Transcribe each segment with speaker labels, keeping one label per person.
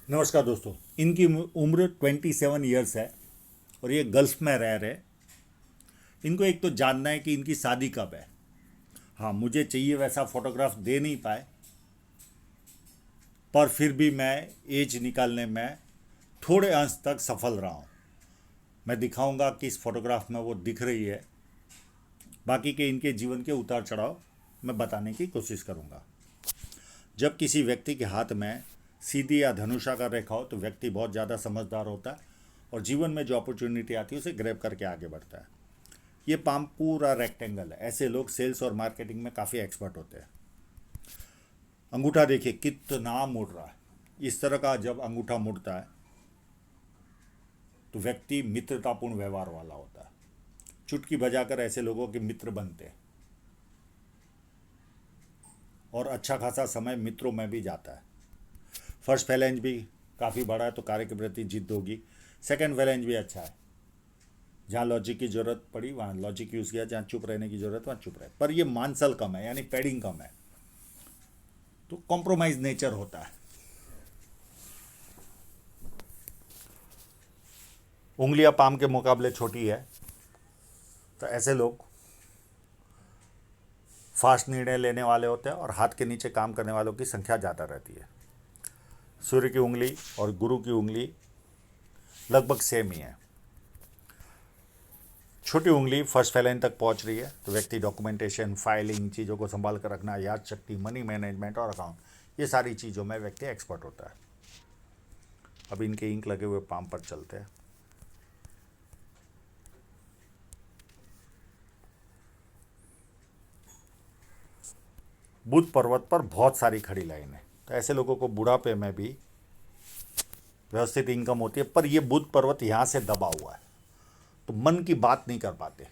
Speaker 1: नमस्कार दोस्तों। इनकी उम्र 27 ईयर्स है और ये गल्फ में रह रहे। इनको एक तो जानना है कि इनकी शादी कब है। हाँ, मुझे चाहिए वैसा फोटोग्राफ दे नहीं पाए, पर फिर भी मैं एज निकालने में थोड़े अंश तक सफल रहा हूँ। मैं दिखाऊंगा कि इस फोटोग्राफ में वो दिख रही है। बाकी के इनके जीवन के उतार चढ़ाव मैं बताने की कोशिश करूँगा। जब किसी व्यक्ति के हाथ में सीधी या धनुषाकार रेखा हो तो व्यक्ति बहुत ज़्यादा समझदार होता है और जीवन में जो अपॉर्चुनिटी आती है उसे ग्रैब करके आगे बढ़ता है। ये पाम पूरा रेक्टेंगल है। ऐसे लोग सेल्स और मार्केटिंग में काफ़ी एक्सपर्ट होते हैं। अंगूठा देखिए कितना मुड़ रहा है। इस तरह का जब अंगूठा मुड़ता है तो व्यक्ति मित्रतापूर्ण व्यवहार वाला होता है। चुटकी बजाकर ऐसे लोगों के मित्र बनते हैं और अच्छा खासा समय मित्रों में भी जाता है। फर्स्ट फैलेंज भी काफ़ी बड़ा है तो कार्य के प्रति जिद होगी। सेकंड फैलेंज भी अच्छा है। जहाँ लॉजिक की जरूरत पड़ी वहाँ लॉजिक यूज़ किया, जहाँ चुप रहने की जरूरत वहाँ चुप रहे। पर ये मानसल कम है, यानी पैडिंग कम है, तो कॉम्प्रोमाइज नेचर होता है। उंगलियां पाम के मुकाबले छोटी है तो ऐसे लोग फास्ट निर्णय लेने वाले होते हैं और हाथ के नीचे काम करने वालों की संख्या ज़्यादा रहती है। सूर्य की उंगली और गुरु की उंगली लगभग सेम ही है। छोटी उंगली फर्स्ट फैलेंज तक पहुंच रही है तो व्यक्ति डॉक्यूमेंटेशन, फाइलिंग, चीज़ों को संभाल कर रखना, याद शक्ति, मनी मैनेजमेंट और अकाउंट, ये सारी चीज़ों में व्यक्ति एक्सपर्ट होता है। अब इनके इंक लगे हुए पाम पर चलते हैं। बुध पर्वत पर बहुत सारी खड़ी लाइन है तो ऐसे लोगों को बुढ़ापे में भी व्यवस्थित इनकम होती है। पर यह बुध पर्वत यहाँ से दबा हुआ है तो मन की बात नहीं कर पाते।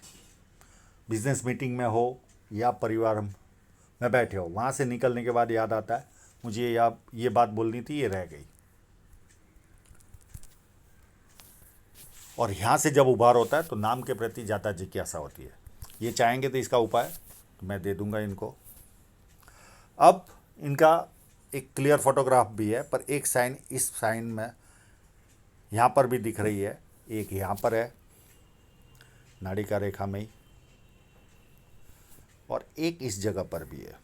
Speaker 1: बिजनेस मीटिंग में हो या परिवार में बैठे हो, वहाँ से निकलने के बाद याद आता है मुझे ये बात बोलनी थी, ये रह गई। और यहाँ से जब उभार होता है तो नाम के प्रति ज़्यादा जिज्ञासा होती है। ये चाहेंगे तो इसका उपाय तो मैं दे दूंगा इनको। अब इनका एक क्लियर फोटोग्राफ भी है, पर एक साइन इस साइन में यहाँ पर भी दिख रही है, एक यहाँ पर है नाड़ी का रेखा में ही, और एक इस जगह पर भी है।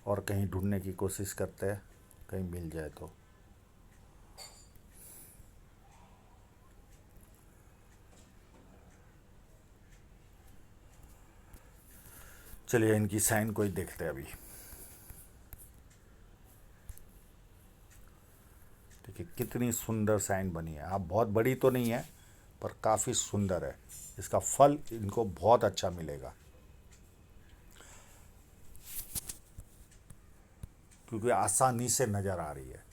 Speaker 1: और कहीं ढूंढने की कोशिश करते हैं, कहीं मिल जाए तो। चलिए इनकी साइन कोई देखते हैं अभी। देखिए कितनी सुंदर साइन बनी है। हाँ, बहुत बड़ी तो नहीं है पर काफ़ी सुंदर है। इसका फल इनको बहुत अच्छा मिलेगा क्योंकि आसानी से नज़र आ रही है।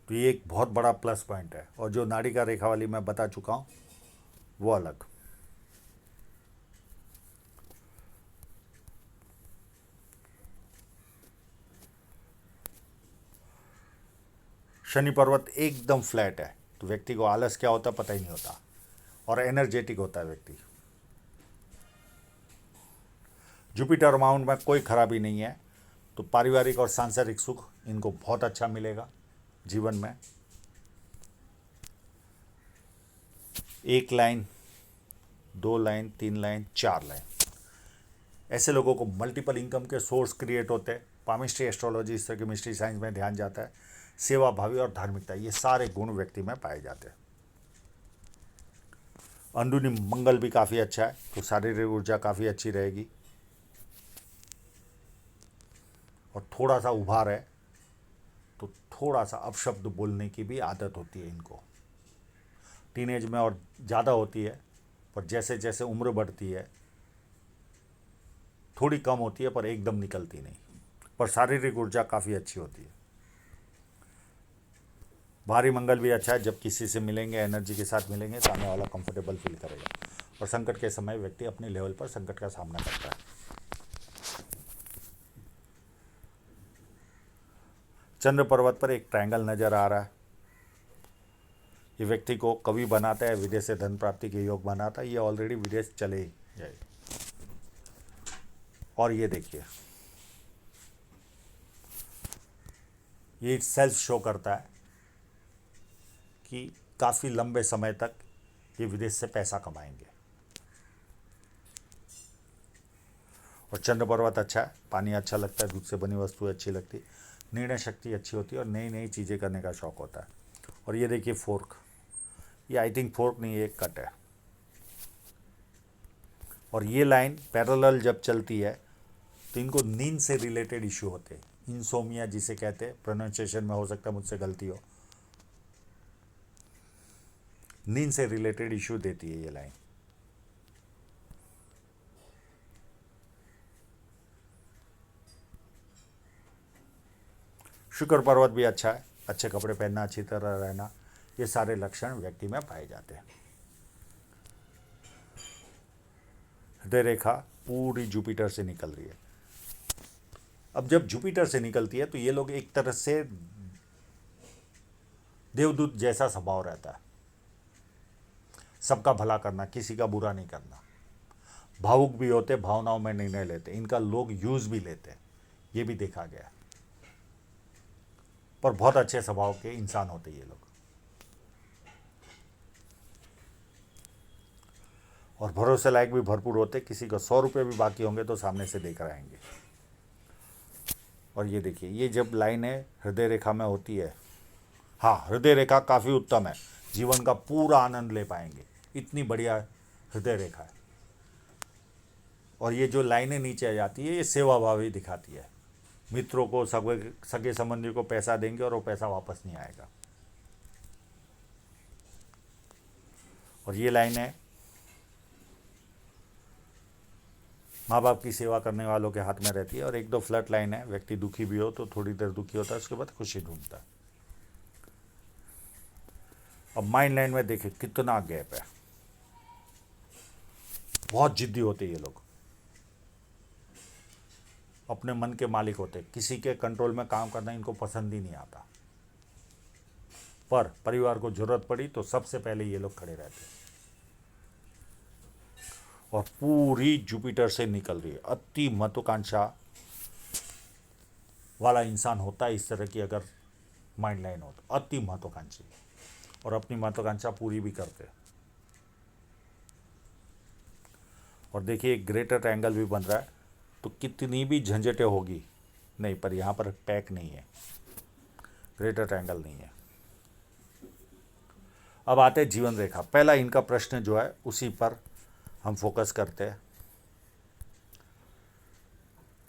Speaker 1: तो ये एक बहुत बड़ा प्लस पॉइंट है। और जो नाड़ी का रेखा वाली मैं बता चुका हूँ वो अलग। शनि पर्वत एकदम फ्लैट है तो व्यक्ति को आलस क्या होता पता ही नहीं होता और एनर्जेटिक होता है व्यक्ति। जुपिटर माउंट में कोई खराबी नहीं है तो पारिवारिक और सांसारिक सुख इनको बहुत अच्छा मिलेगा जीवन में। एक लाइन, दो लाइन, तीन लाइन, चार लाइन, ऐसे लोगों को मल्टीपल इनकम के सोर्स क्रिएट होते हैं। पामिस्ट्री, एस्ट्रोलॉजी, इस तरह की मिस्ट्री साइंस में ध्यान जाता है। सेवा भावी और धार्मिकता, ये सारे गुण व्यक्ति में पाए जाते हैं। अंदरूनी मंगल भी काफ़ी अच्छा है तो शारीरिक ऊर्जा काफ़ी अच्छी रहेगी। और थोड़ा सा उभार है तो थोड़ा सा अपशब्द बोलने की भी आदत होती है इनको। टीनेज में और ज़्यादा होती है, पर जैसे जैसे उम्र बढ़ती है थोड़ी कम होती है पर एकदम निकलती नहीं। पर शारीरिक ऊर्जा काफ़ी अच्छी होती है। भारी मंगल भी अच्छा है। जब किसी से मिलेंगे, एनर्जी के साथ मिलेंगे, सामने वाला कंफर्टेबल फील करेगा। और संकट के समय व्यक्ति अपने लेवल पर संकट का सामना करता है। चंद्र पर्वत पर एक ट्रायंगल नज़र आ रहा है। ये व्यक्ति को कवि बनाता है, विदेश से धन प्राप्ति के योग बनाता है। ये ऑलरेडी विदेश चले यही। और ये देखिए, ये सेल्फ शो करता है कि काफ़ी लंबे समय तक ये विदेश से पैसा कमाएंगे। और चंद्र पर्वत अच्छा है, पानी अच्छा लगता है, दूध से बनी वस्तुएं अच्छी लगती, निर्णय शक्ति अच्छी होती है और नई नई चीज़ें करने का शौक़ होता है। और ये देखिए फोर्क, ये आई थिंक फोर्क नहीं, ये एक कट है। और ये लाइन पैरेलल जब चलती है तो इनको नींद से रिलेटेड इशू होते हैं, इंसोमिया जिसे कहते हैं, प्रोनाउंसिएशन में हो सकता है मुझसे गलती हो, नींद से रिलेटेड इशू देती है ये लाइन। शुक्र पर्वत भी अच्छा है, अच्छे कपड़े पहनना, अच्छी तरह रहना, ये सारे लक्षण व्यक्ति में पाए जाते हैं। हृदय रेखा पूरी जुपिटर से निकल रही है। अब जब जुपिटर से निकलती है तो ये लोग एक तरह से देवदूत जैसा स्वभाव रहता है, सबका भला करना, किसी का बुरा नहीं करना, भावुक भी होते, भावनाओं में निर्णय लेते, इनका लोग यूज भी लेते, ये भी देखा गया। पर बहुत अच्छे स्वभाव के इंसान होते ये लोग, और भरोसे लायक भी भरपूर होते, किसी को 100 रुपये भी बाकी होंगे तो सामने से देकर आएंगे। और ये देखिए, ये जब लाइन है हृदय रेखा में होती है, हाँ हृदय रेखा काफ़ी उत्तम है, जीवन का पूरा आनंद ले पाएंगे, इतनी बढ़िया हृदय रेखा है। और ये जो लाइनें नीचे आ जाती है, ये सेवा भाव ही दिखाती है, मित्रों को, सगे संबंधी को पैसा देंगे और वो पैसा वापस नहीं आएगा। और ये लाइन है माँ बाप की सेवा करने वालों के हाथ में रहती है। और एक दो फ्लर्ट लाइन है, व्यक्ति दुखी भी हो तो थोड़ी देर दुखी होता है, उसके बाद खुशी ढूंढता है। अब माइंड लाइन में देखिए कितना गैप है, बहुत जिद्दी होते ये लोग, अपने मन के मालिक होते, किसी के कंट्रोल में काम करना इनको पसंद ही नहीं आता, पर परिवार को जरूरत पड़ी तो सबसे पहले ये लोग खड़े रहते। और पूरी जुपिटर से निकल रही है, अति महत्वाकांक्षा वाला इंसान होता है इस तरह की अगर माइंड लाइन हो तो, अति महत्वाकांक्षी, और अपनी महत्वाकांक्षा पूरी भी करते हैं। और देखिए एक ग्रेटर ट्रायंगल भी बन रहा है, तो कितनी भी झंझटें होगी नहीं, पर यहाँ पर पैक नहीं है, ग्रेटर ट्रायंगल नहीं है। अब आते हैं जीवन रेखा। पहला इनका प्रश्न जो है उसी पर हम फोकस करते हैं।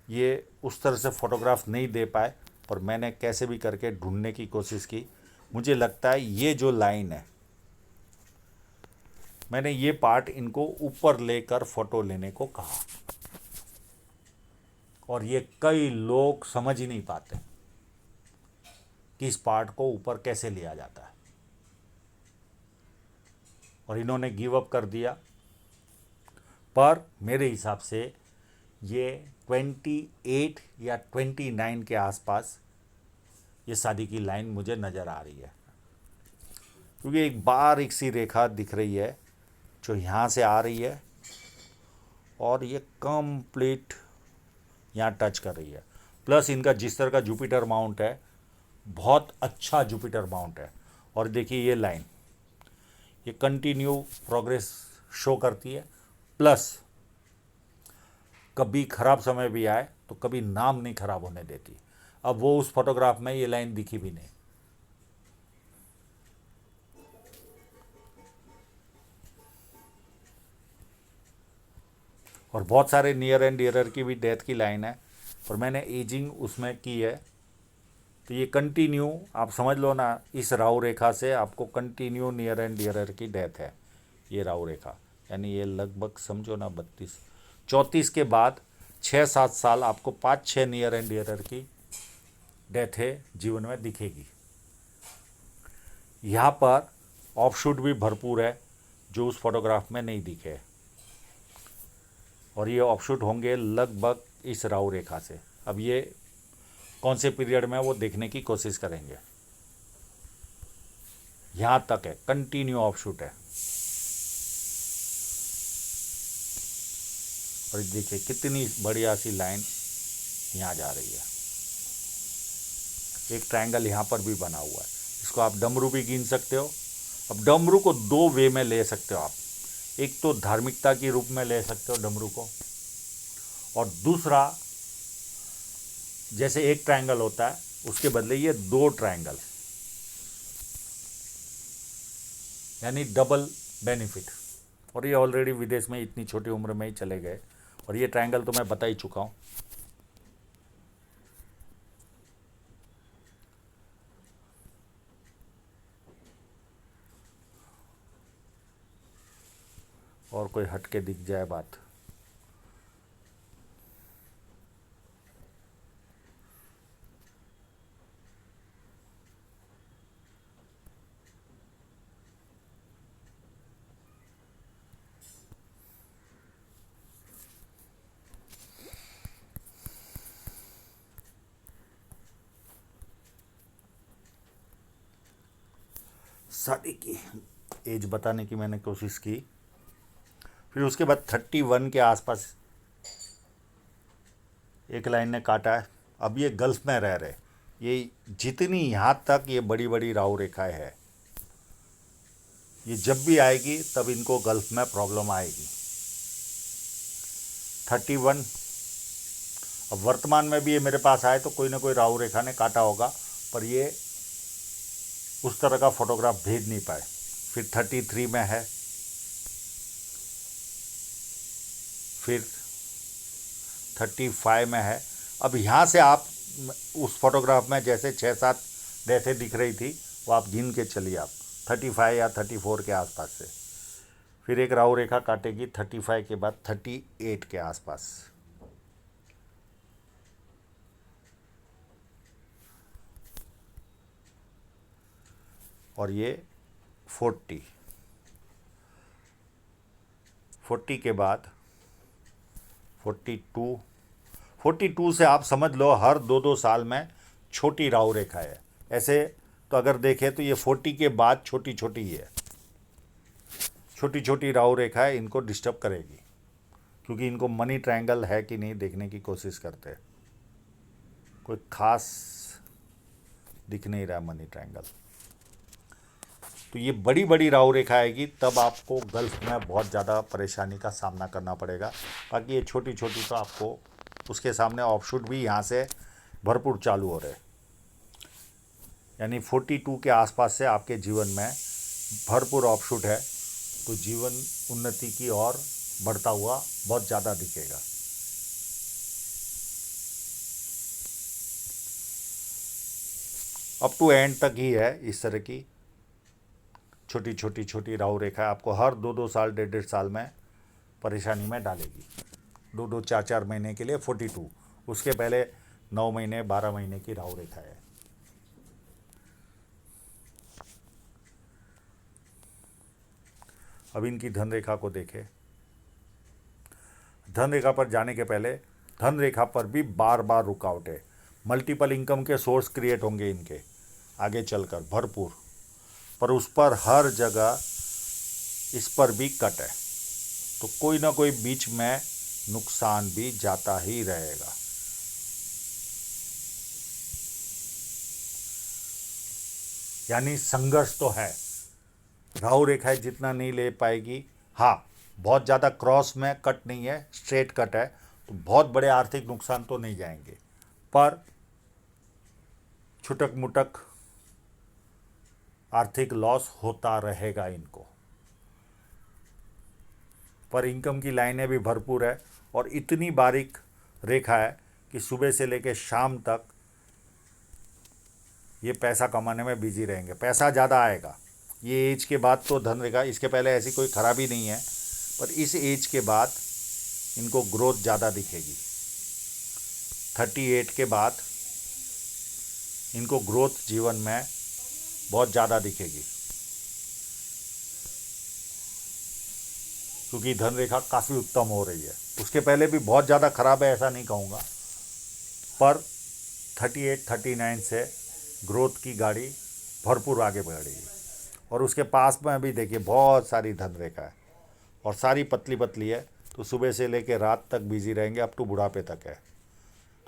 Speaker 1: ये उस तरह से फोटोग्राफ नहीं दे पाए, पर मैंने कैसे भी करके ढूंढने की कोशिश की। मुझे लगता है ये जो लाइन है, मैंने ये पार्ट इनको ऊपर लेकर फोटो लेने को कहा, और ये कई लोग समझ ही नहीं पाते कि इस पार्ट को ऊपर कैसे लिया जाता है, और इन्होंने गिव अप कर दिया। पर मेरे हिसाब से ये 28 या 29 के आसपास ये शादी की लाइन मुझे नज़र आ रही है, क्योंकि एक बारीक सी रेखा दिख रही है जो यहाँ से आ रही है और ये कंप्लीट यहाँ टच कर रही है। प्लस इनका जिस तरह का जुपिटर माउंट है, बहुत अच्छा जुपिटर माउंट है। और देखिए ये लाइन, ये कंटिन्यू प्रोग्रेस शो करती है, प्लस कभी खराब समय भी आए तो कभी नाम नहीं खराब होने देती। अब वो उस फोटोग्राफ में ये लाइन दिखी भी नहीं। और बहुत सारे नियर एंड डियरर की भी डेथ की लाइन है, और मैंने एजिंग उसमें की है, तो ये कंटिन्यू आप समझ लो ना, इस राहु रेखा से आपको कंटिन्यू नियर एंड डियरर की डेथ है, ये राहु रेखा, यानी ये लगभग समझो ना 34 के बाद 6-7 साल आपको 5-6 नियर एंड डियरर की डेथ है जीवन में दिखेगी। यहाँ पर ऑफशूट भी भरपूर है जो उस फोटोग्राफ में नहीं दिखे, और ये ऑफशूट होंगे लगभग इस राहु रेखा से। अब ये कौन से पीरियड में वो देखने की कोशिश करेंगे। यहाँ तक है, कंटिन्यू ऑफशूट है। और देखिए कितनी बढ़िया सी लाइन यहाँ जा रही है। एक ट्रायंगल यहाँ पर भी बना हुआ है, इसको आप डमरू भी गिन सकते हो। अब डमरू को दो वे में ले सकते हो आप, एक तो धार्मिकता के रूप में ले सकते हो डमरू को, और दूसरा जैसे एक ट्रायंगल होता है उसके बदले ये दो ट्रायंगल, यानी डबल बेनिफिट। और ये ऑलरेडी विदेश में इतनी छोटी उम्र में ही चले गए, और ये ट्रायंगल तो मैं बता ही चुका हूँ। और कोई हट के दिख जाए बात। शादी की एज बताने की मैंने कोशिश की। फिर उसके बाद 31 के आसपास एक लाइन ने काटा है। अब ये गल्फ में रह रहे, ये जितनी यहाँ तक ये बड़ी बड़ी राहु रेखाएं है, ये जब भी आएगी तब इनको गल्फ में प्रॉब्लम आएगी। 31, अब वर्तमान में भी ये मेरे पास आए तो कोई ना कोई राहु रेखा ने काटा होगा, पर ये उस तरह का फोटोग्राफ भेज नहीं पाए। फिर 33 में है, फिर 35 में है। अब यहाँ से आप उस फोटोग्राफ में जैसे 6-7 डेटें दिख रही थी वो आप गिन के चलिए, आप 35 या 34 के आसपास से। फिर एक राहु रेखा काटेगी 35 के बाद 38 के आसपास, और ये 40 के बाद 42 से आप समझ लो हर 2-2 साल में छोटी राहु रेखा है। ऐसे तो अगर देखें तो ये 40 के बाद छोटी छोटी ही है, छोटी छोटी राहु रेखा है, इनको डिस्टर्ब करेगी, क्योंकि इनको मनी ट्रायंगल है कि नहीं देखने की कोशिश करते हैं। कोई खास दिख नहीं रहा मनी ट्रायंगल। तो ये बड़ी बड़ी राहु रेखा आएगी तब आपको गल्फ में बहुत ज़्यादा परेशानी का सामना करना पड़ेगा। बाकी ये छोटी छोटी तो आपको, उसके सामने ऑफशूट भी यहाँ से भरपूर चालू हो रहे, यानी 42 के आसपास से आपके जीवन में भरपूर ऑफशूट है, तो जीवन उन्नति की ओर बढ़ता हुआ बहुत ज़्यादा दिखेगा। अप टू एंड तक ही है इस तरह की छोटी राहु रेखा आपको हर 2-2 साल 1.5 साल में परेशानी में डालेगी। 2-2 4-4 महीने के लिए 42, उसके पहले 9 महीने 12 महीने की राहु रेखा है। अब इनकी धन रेखा को देखें। धन रेखा पर जाने के पहले धन रेखा पर भी बार बार रुकावट है। मल्टीपल इनकम के सोर्स क्रिएट होंगे इनके आगे चलकर भरपूर, पर उस पर हर जगह इस पर भी कट है, तो कोई ना कोई बीच में नुकसान भी जाता ही रहेगा। यानी संघर्ष तो है, राहु रेखाएं जितना नहीं ले पाएगी। हाँ, बहुत ज़्यादा क्रॉस में कट नहीं है, स्ट्रेट कट है, तो बहुत बड़े आर्थिक नुकसान तो नहीं जाएंगे, पर छुटक मुटक आर्थिक लॉस होता रहेगा इनको। पर इनकम की लाइनें भी भरपूर है, और इतनी बारीक रेखा है कि सुबह से लेकर शाम तक ये पैसा कमाने में बिजी रहेंगे। पैसा ज़्यादा आएगा ये एज के बाद, तो धन रेखा, इसके पहले ऐसी कोई खराबी नहीं है, पर इस एज के बाद इनको ग्रोथ ज़्यादा दिखेगी। 38 के बाद इनको ग्रोथ जीवन में बहुत ज़्यादा दिखेगी, क्योंकि धन रेखा काफ़ी उत्तम हो रही है। उसके पहले भी बहुत ज़्यादा खराब है ऐसा नहीं कहूँगा, पर 38-39 से ग्रोथ की गाड़ी भरपूर आगे बढ़ेगी। और उसके पास में अभी देखिए बहुत सारी धन रेखा है, और सारी पतली पतली है, तो तो सुबह से लेकर रात तक बिजी रहेंगे, अप टू बुढ़ापे तक है।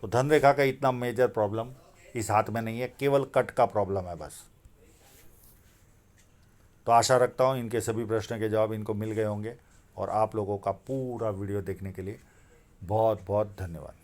Speaker 1: तो धन रेखा का इतना मेजर प्रॉब्लम इस हाथ में नहीं है, केवल कट का प्रॉब्लम है बस। तो आशा रखता हूँ इनके सभी प्रश्न के जवाब इनको मिल गए होंगे, और आप लोगों का पूरा वीडियो देखने के लिए बहुत बहुत धन्यवाद।